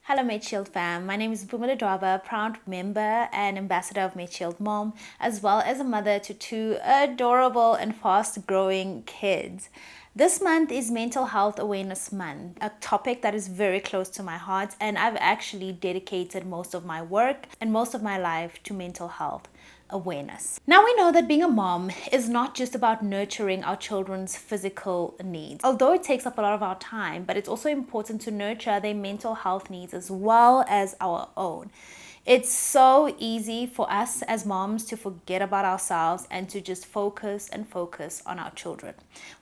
Hello Medshield fam, my name is Mpoomy Ledwaba, proud member and ambassador of Medshield Mom, as well as a mother to two adorable and fast growing kids. This month is Mental Health Awareness Month, a topic that is very close to my heart, and I've actually dedicated most of my work and most of my life to mental health awareness. Now we know that being a mom is not just about nurturing our children's physical needs, although it takes up a lot of our time, but it's also important to nurture their mental health needs as well as our own. It's so easy for us as moms to forget about ourselves and to just focus on our children.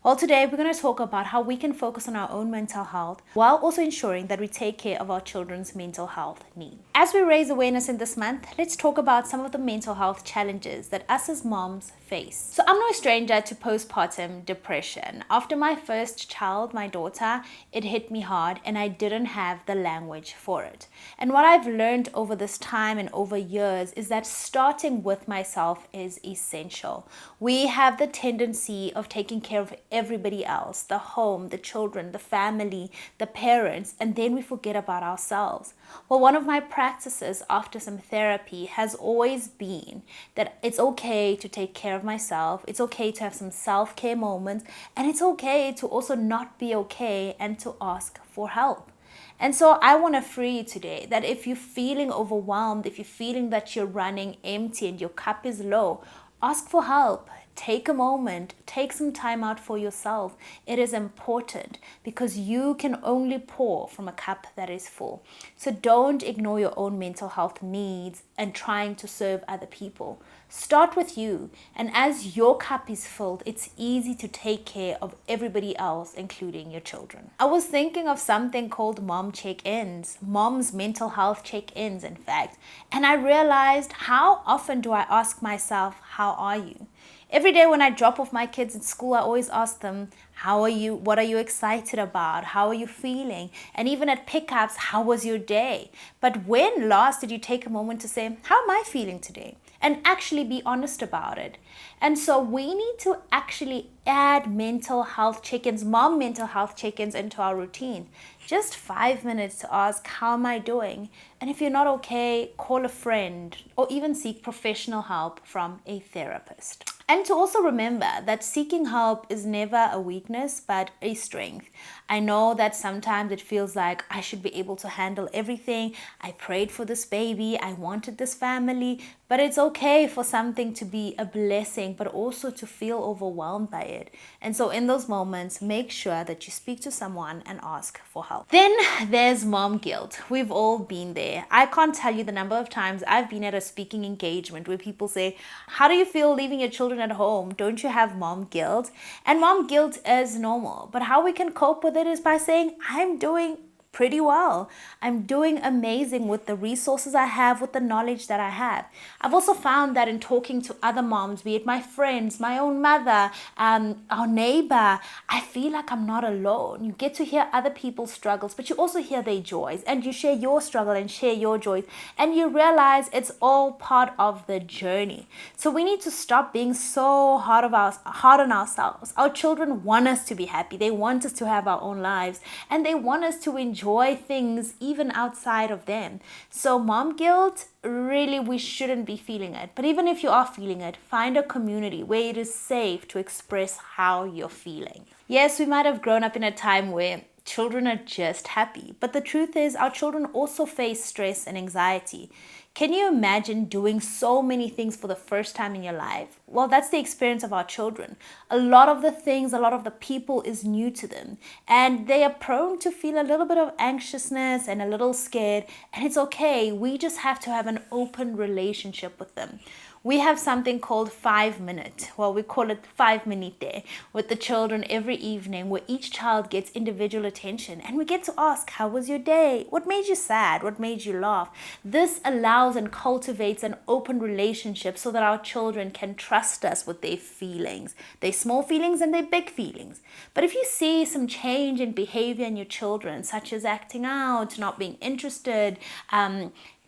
Well, today we're going to talk about how we can focus on our own mental health while also ensuring that we take care of our children's mental health needs. As we raise awareness in this month, let's talk about some of the mental health challenges that us as moms face. So I'm no stranger to postpartum depression. After my first child, my daughter, it hit me hard and I didn't have the language for it. And what I've learned over this time and over years is that starting with myself is essential. We have the tendency of taking care of everybody else, the home, the children, the family, the parents, and then we forget about ourselves. Well, one of my practices after some therapy has always been that it's okay to take care of myself, it's okay to have some self-care moments, and it's okay to also not be okay and to ask for help. And so I want to free you today that if you're feeling overwhelmed, if you're feeling that you're running empty and your cup is low, ask for help. Take a moment, take some time out for yourself. It is important because you can only pour from a cup that is full. So don't ignore your own mental health needs and trying to serve other people. Start with you, and as your cup is filled, it's easy to take care of everybody else, including your children. I was thinking of something called mom check-ins, mom's mental health check-ins, in fact, and I realized, how often do I ask myself, how are you? Every day when I drop off my kids at school, I always ask them, how are you? What are you excited about? How are you feeling? And even at pickups, how was your day? But when last did you take a moment to say, how am I feeling today? And actually be honest about it. And so we need to actually add mental health check-ins, mom mental health check-ins into our routine. Just 5 minutes to ask, how am I doing? And if you're not okay, call a friend or even seek professional help from a therapist. And to also remember that seeking help is never a weakness, but a strength. I know that sometimes it feels like I should be able to handle everything. I prayed for this baby. I wanted this family. But it's okay for something to be a blessing, but also to feel overwhelmed by it. And so in those moments, make sure that you speak to someone and ask for help. Then there's mom guilt. We've all been there. I can't tell you the number of times I've been at a speaking engagement where people say, how do you feel leaving your children at home? Don't you have mom guilt? And mom guilt is normal, but how we can cope with it is by saying, I'm doing pretty well. I'm doing amazing with the resources I have, with the knowledge that I have. I've also found that in talking to other moms, be it my friends, my own mother, our neighbor, I feel like I'm not alone. You get to hear other people's struggles, but you also hear their joys, and you share your struggle and share your joys, and you realize it's all part of the journey. So we need to stop being so hard on ourselves. Our children want us to be happy. They want us to have our own lives, and they want us to enjoy things even outside of them. So mom guilt, really, we shouldn't be feeling it. But even if you are feeling it, find a community where it is safe to express how you're feeling. Yes, we might have grown up in a time where children are just happy, but the truth is our children also face stress and anxiety. Can you imagine doing so many things for the first time in your life? Well, that's the experience of our children. A lot of the things, a lot of the people is new to them, and they are prone to feel a little bit of anxiousness and a little scared, and it's okay. We just have to have an open relationship with them. We have something called 5 minute. Well, we call it 5 minute day with the children every evening, where each child gets individual attention and we get to ask, how was your day? What made you sad? What made you laugh? This allows and cultivates an open relationship so that our children can trust us with their feelings, their small feelings and their big feelings. But if you see some change in behavior in your children, such as acting out, not being interested,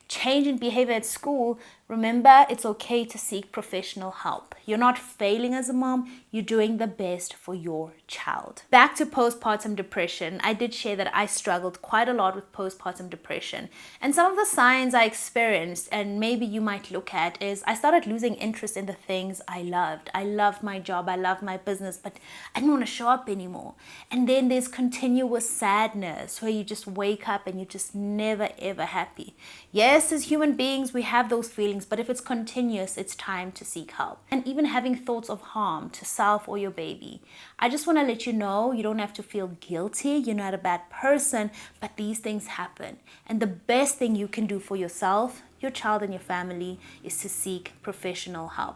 change in behavior at school, Remember, it's okay to seek professional help. You're not failing as a mom, you're doing the best for your child. Back to postpartum depression, I did share that I struggled quite a lot with postpartum depression. And some of the signs I experienced, and maybe you might look at, is I started losing interest in the things I loved. I loved my job, I loved my business, but I didn't want to show up anymore. And then there's continuous sadness where you just wake up and you're just never ever happy. Yes, as human beings, we have those feelings, but if it's continuous, it's time to seek help. And even having thoughts of harm to self or your baby. I just want to let you know, you don't have to feel guilty. You're not a bad person, but these things happen. And the best thing you can do for yourself, your child, and your family is to seek professional help.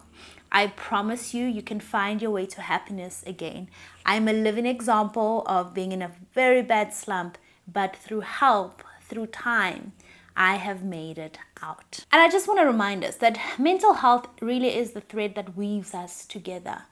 I promise you, you can find your way to happiness again. I'm a living example of being in a very bad slump, but through help, through time, I have made it out. And I just want to remind us that mental health really is the thread that weaves us together.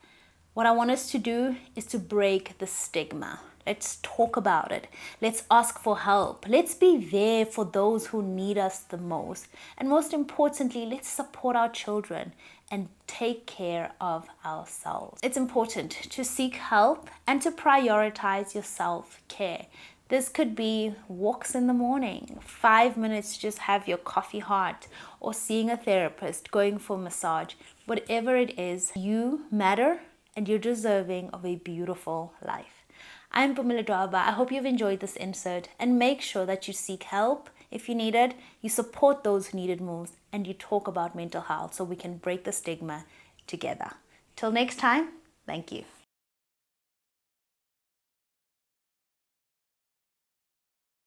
What I want us to do is to break the stigma. Let's talk about it. Let's ask for help. Let's be there for those who need us the most. And most importantly, let's support our children and take care of ourselves. It's important to seek help and to prioritize your self-care. This could be walks in the morning, 5 minutes to just have your coffee hot, or seeing a therapist, going for a massage. Whatever it is, you matter and you're deserving of a beautiful life. I'm Mpoomy Ledwaba. I hope you've enjoyed this insert, and make sure that you seek help if you need it, you support those who need it most, and you talk about mental health so we can break the stigma together. Till next time, thank you.